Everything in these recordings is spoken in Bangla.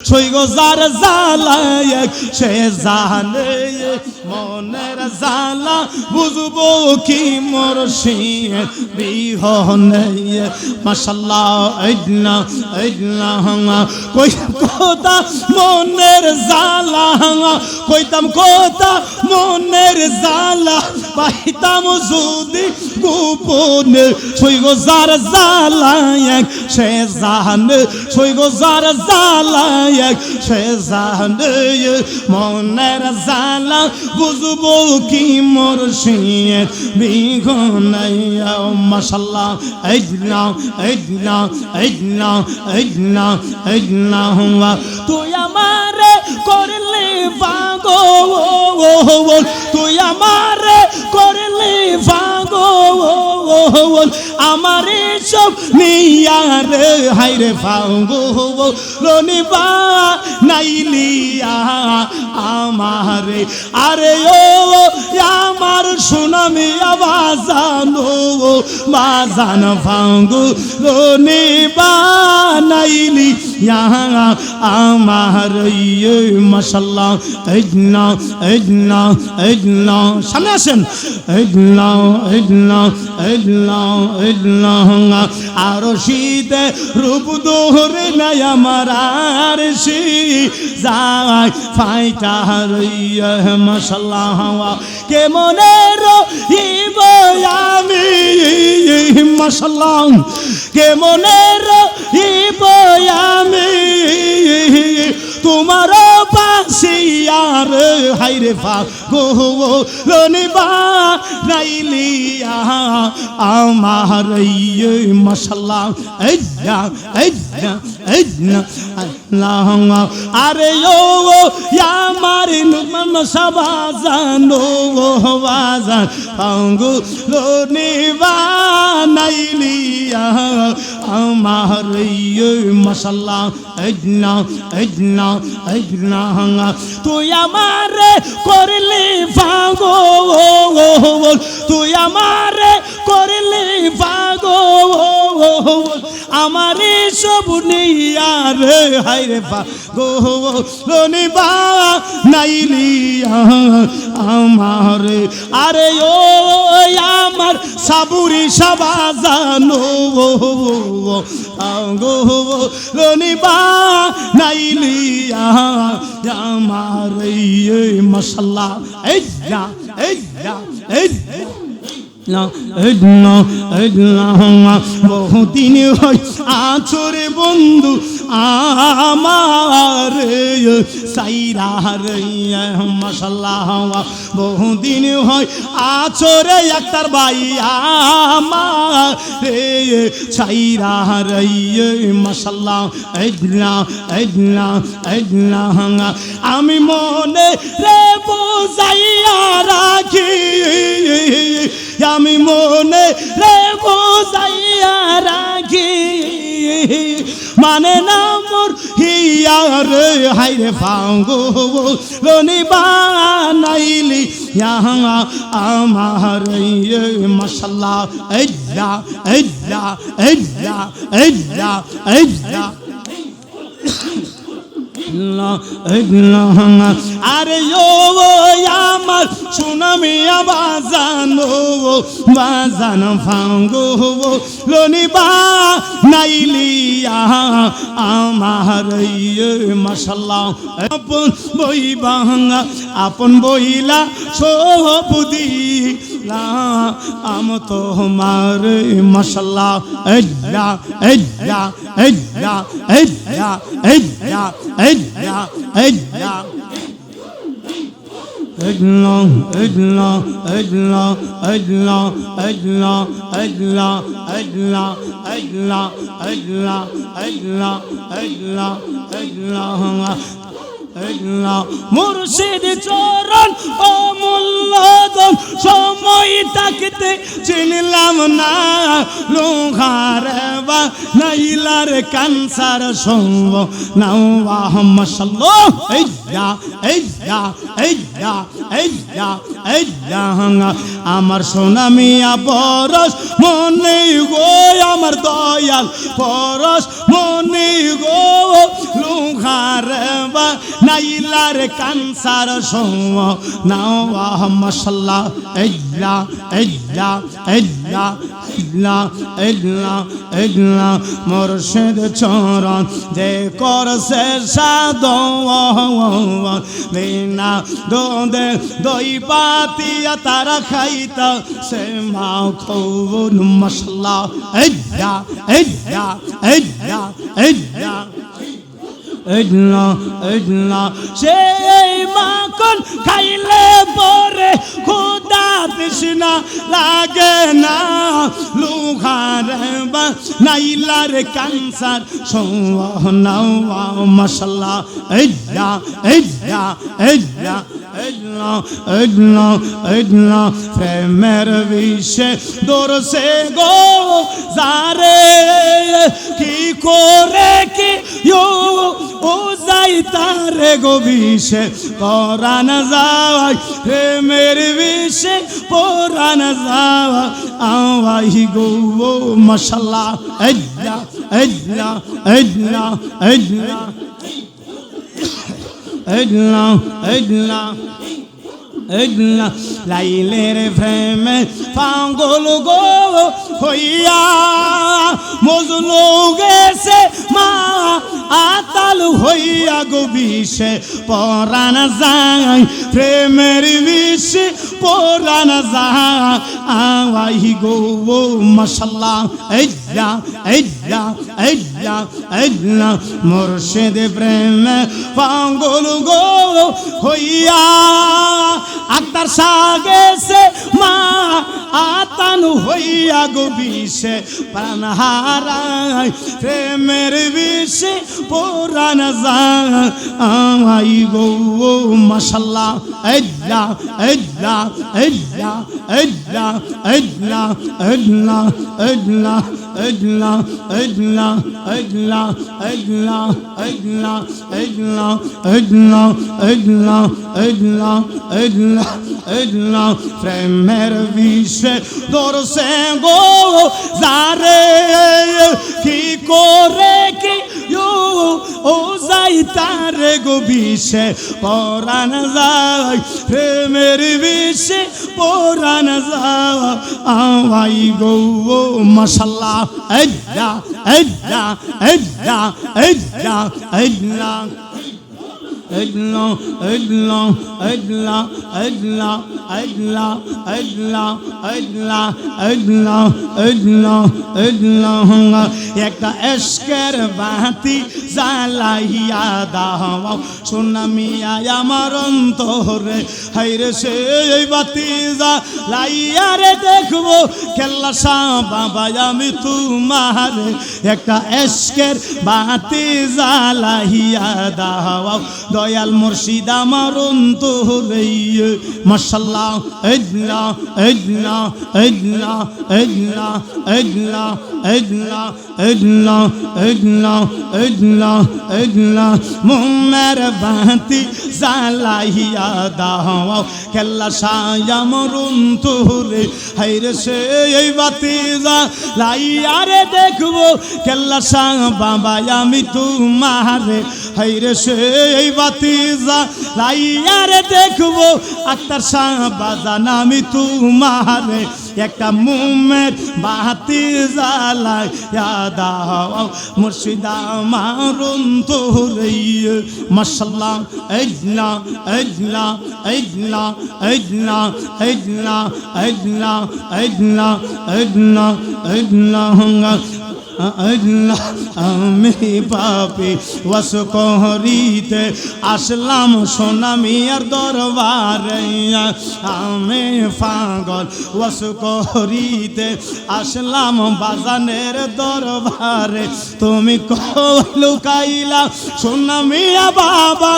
ছইগো যার জ্বালায় সে জানে মনের জ্বালা বুঝবো কি মুর্শিদ বিহনে মাশাআল্লাহ আইনা আইনা কই কথা মনের জ্বালা কইতাম কথা মনের জ্বালা পাইতাম যদি গোপনে ছইগো যার জ্বালায় সে জানে ছইগো যার জ্বালায় সে জানে মনের জ্বালা বুঝবো কি মুর্শিদ বিহনে মাশাআল্লাহ আইনা আইনা আইনা আইনা আইনা তুই আমারে করলে পাগল তুই আমারে করলে পাগল আমারে সব নিয়ারে হাইরে পাগল রনিবা নাইলিয়া আমারে আরে ও আমার সুনামি আবাজানো বাজান পাগল রনিবা নাইলি আমার মাশাআল্লাহ আইনা আইনা আইনা সামনে আসেন আইনা আইনা আইনা আইনা আর শীতে রূপ দোহরে নাই আমার আর শী যায় ফাইটা রইয়া মাশাআল্লাহ কেমনে রহিব আমি মাশাআল্লাহ কেমনে রহিব আমি তোমার পাশিয়ার হাইরে পাগলনিবা নাইলিয়া আমার মাশাআল্লাহ আইয়া আইয়া আইয়া আল্লাহ আরে ও আমার নুমান সাবাজানো বাজান পাগলনিবা নাইলিয়া আমার মাশাআল্লাহ আইনা আইনা আইনা তুই আমারে করলি পাগল তুই আমারে করলি পাগল আমারে সব নিয়ারে হাইরে পাগলনিবা নাইলিয়া আমারে আরে ও আমার সাবুরি সাবাজানো রনিবা নাইলিয়া আমার মাশাআল্লাহ আইয়া আইয়া আইয়া বহুদিন হয় আছরে বন্ধু আমার সাইরা মাশাআল্লাহ বহুদিন হয় আছরে একটার ভাই আমার সাইরা মাশাআল্লাহ আইনা আইনা আইনা আমি মনে রে বোঝাইয়া রাখি আমি মনে রে বোঝাইয়া রাখি মানে না মোর হিয়ার হাইরে পাগলনিবা নাইলি আমার মাশাআল্লাহ আইয়া আইয়া আইয়া আইয়া আইয়া আরে ও আমার সুনামি বাজানো বাজান পাগলনিবা নাইলিয়া আমার মাশাআল্লাহ আপন বই বাংলা আপন বইলা সবুদি আম তোমার মাশাআল্লাহ আইয়া আইয়া আইয়া আইয়া আইয়া আইয়া আইয়া আইনা আইনা আইনা আইনা আইনা আইনা আইনা আইনা আইনা আইনা আইনা আইনা মুর্শিদ চরণ অমূল্য ধন সময় থাকতে চিনলাম না লোহার বা নাইলার কানসার সঙ্গ নাও মাশাআল্লাহ আমার সোনা মিয়া পরশ মনে গো আমার দয়াল পরশ মনে গো লোহার বা নাইলার কানসার সঙ্গ নাও মাশাআল্লাহ মুর্শিদ চরণ যে করছে সাধন বিনা দোদে দই পাতিয়া তারা খাইতা সে মাও খবর মাশাআল্লাহ সেই মাখন খাইলে পরে খুদা তৃষ্ণা লাগে না লোহার বা নাইলার কানসার সোনাও মাশাআল্লাহ প্রেমের বিষে দরসে গো যারে কি করে কি ও যাই তারে গো বিষে পরাণ যায় প্রেমের বিষে পরাণ যায় আওয়াই গো মাশাআল্লাহ লাইলের প্রেমে পাগল গো হইয়া মজনু গেছে মা আতাল হইয়া গো বিষে পরাণ যায় প্রেমের বিষে পরাণ যায় আওয়াই গো মাশাআল্লাহ মুর্শিদ প্রেমে পাগল গো হইয়া আক্তার সাগেছে মা আতান হইয়া গো বিষে প্রাণ হারায় প্রেমের বিষে পরাণ যায় আই গো মাশাআল্লাহ প্রেমের বিষে দরসে গো যারে কি করে কি ও যাই তারে গো বিষে পরাণ যায় প্রেমের বিষে পরাণ যায় আওয়াই গো মাশাআল্লাহ একটা এশকের বাতি জ্বালাইয়া দাও সোনা মিয়া আমার অন্তরে হাইরে সেই বাতি জ্বালাইয়া রে দেখবো কেল্লা শাহ বাবা আমি তোমার একটা এশকের বাতি জ্বালাইয়া দাও দয়াল মুর্শিদ আমার অন্তরে মাশাআল্লাহ মোমের বাতি জ্বালাইয়া দাও কেল্লা শাহ আমার অন্তরে হাইরে সেই বাতি জ্বালাইয়া রে দেখবো কেল্লা শাহ বাবা আমি তোমারে হাইরে সেই বাতি জ্বালাইয়া রে দেখবো আক্তার শাহ বাজান আমি তোমারে একটা মোমের বাতি জ্বালাইয়া দাও মুর্শিদ আমার অন্তরে মাশাআল্লাহ আল্লাহ আমি পাপী ওয়াস করিতে আসলাম সোনা মিয়ার দরবারে আমি পাগল ওয়াস করিতে আসলাম বাজানের দরবারে তুমি লুকাইলা সোনা মিয়া বাবা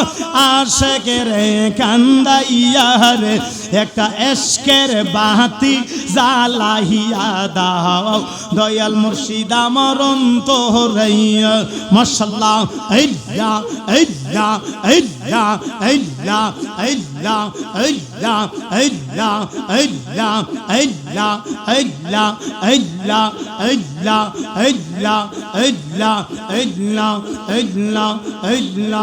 আশেকে রে কান্দাইয়া রে একটা এশকের বাতি জ্বালাইয়া দাও দয়াল মুর্শিদ আমার অন্তরে মাশাআল্লাহ আইয়া আইয়া আইয়া আইয়া আইয়া আইয়া আইয়া আইয়া আইয়া আইয়া আইয়া আইয়া আইয়া আইয়া আইয়া আইয়া আইয়া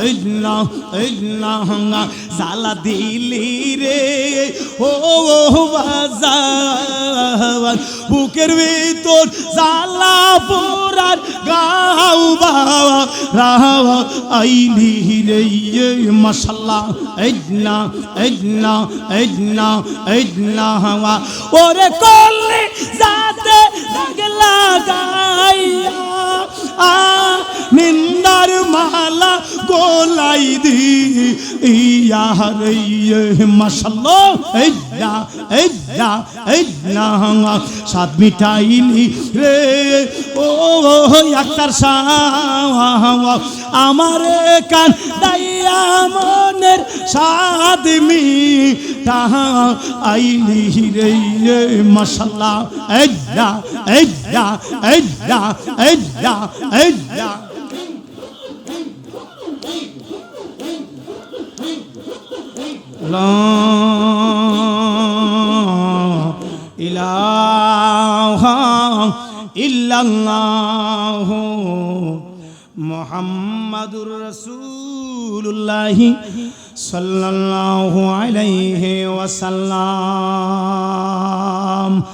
আইয়া আইয়া জালা দিলি রে ও বাজার বুকের ভিতর জালা পুরার গাও বাবা রাওয়া আইলি রে মাশাআল্লাহ আইলা আইলা আইলা আইলা হাওয়া ওরে কলে যাতে লাগলা গাইয়া নিন্দার মালা গোলাই দি ইয়া রে মাশাআল্লাহ আইলা আইলা আইলা সাত মিটাইলি রে ও আক্তার শাহ আমার কান দাইয়া মনের সাদ মিটা আইলি রে মাশাআল্লাহ আইলা আইলা আইলা আইলা আইলা লা ইলাহা ইল্লাল্লাহ মুহাম্মাদুর রাসূলুল্লাহ সাল্লাল্লাহু আলাইহি ওয়াসাল্লাম।